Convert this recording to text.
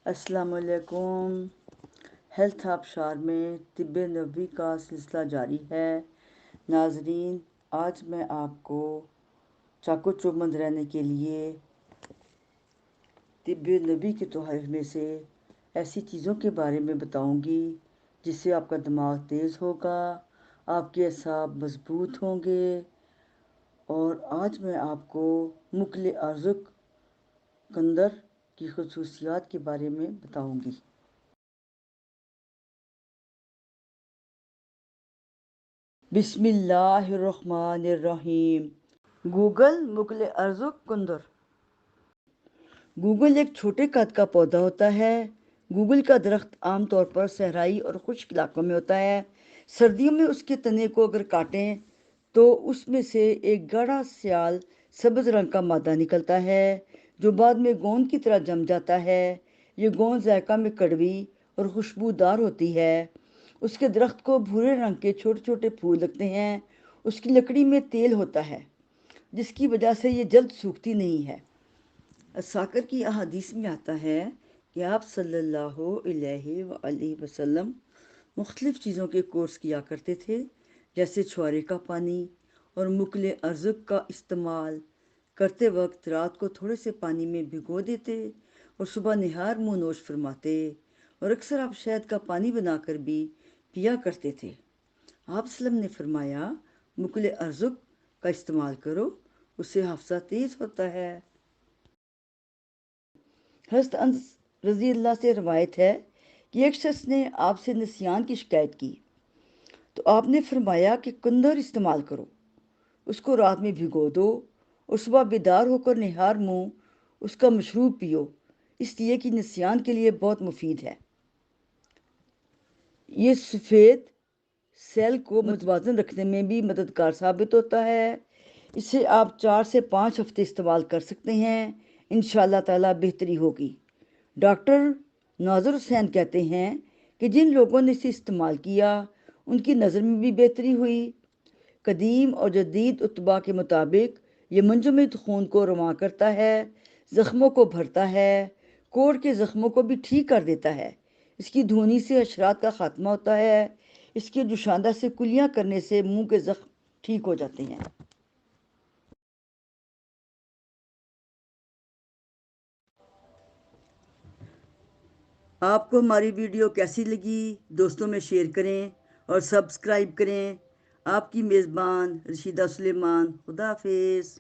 السلام علیکم۔ ہیلتھ آبشار میں طب نبوی کا سلسلہ جاری ہے۔ ناظرین، آج میں آپ کو چاق و چوبند رہنے کے لیے طب نبوی کے تحائف میں سے ایسی چیزوں کے بارے میں بتاؤں گی جس سے آپ کا دماغ تیز ہوگا، آپ کے اعصاب مضبوط ہوں گے۔ اور آج میں آپ کو مکل ارزق قندر کی خصوصیات کے بارے میں بتاؤں گی۔ بسم اللہ الرحمن الرحیم۔ گوگل مکل ارزق قندر۔ گوگل ایک چھوٹے قد کا پودا ہوتا ہے۔ گوگل کا درخت عام طور پر صحرائی اور خشک علاقوں میں ہوتا ہے۔ سردیوں میں اس کے تنے کو اگر کاٹیں تو اس میں سے ایک گاڑھا سیال سبز رنگ کا مادہ نکلتا ہے جو بعد میں گوند کی طرح جم جاتا ہے۔ یہ گوند ذائقہ میں کڑوی اور خوشبودار ہوتی ہے۔ اس کے درخت کو بھورے رنگ کے چھوٹے چھوٹے پھول لگتے ہیں۔ اس کی لکڑی میں تیل ہوتا ہے جس کی وجہ سے یہ جلد سوکھتی نہیں ہے۔ اساکر کی احادیث میں آتا ہے کہ آپ صلی اللہ علیہ وآلہ وسلم مختلف چیزوں کے کورس کیا کرتے تھے، جیسے چھوارے کا پانی اور مکل ارزق کا استعمال کرتے وقت رات کو تھوڑے سے پانی میں بھگو دیتے اور صبح نہار منہ نوش فرماتے، اور اکثر آپ شہد کا پانی بنا کر بھی پیا کرتے تھے۔ آپ وسلم نے فرمایا، مکل ارزق کا استعمال کرو، اس سے حافظہ تیز ہوتا ہے۔ حضرت انس رضی اللہ سے روایت ہے کہ ایک شخص نے آپ سے نسیان کی شکایت کی تو آپ نے فرمایا کہ قندر استعمال کرو، اس کو رات میں بھگو دو اور صبح بیدار ہو کر نہار منہ اس کا مشروب پیو، اس لیے کہ نسیان کے لیے بہت مفید ہے۔ یہ سفید سیل کو متوازن رکھنے میں بھی مددگار ثابت ہوتا ہے۔ اسے آپ 4 سے 5 ہفتے استعمال کر سکتے ہیں، انشاءاللہ تعالی بہتری ہوگی۔ ڈاکٹر ناظر حسین کہتے ہیں کہ جن لوگوں نے اسے استعمال کیا ان کی نظر میں بھی بہتری ہوئی۔ قدیم اور جدید اطباء کے مطابق یہ منجمد خون کو رواں کرتا ہے، زخموں کو بھرتا ہے، کوڑ کے زخموں کو بھی ٹھیک کر دیتا ہے۔ اس کی دھونی سے حشرات کا خاتمہ ہوتا ہے۔ اس کے جوشاندہ سے کلیاں کرنے سے منہ کے زخم ٹھیک ہو جاتے ہیں۔ آپ کو ہماری ویڈیو کیسی لگی؟ دوستوں میں شیئر کریں اور سبسکرائب کریں۔ آپ کی میزبان رشیدہ سلیمان۔ خدا حافظ۔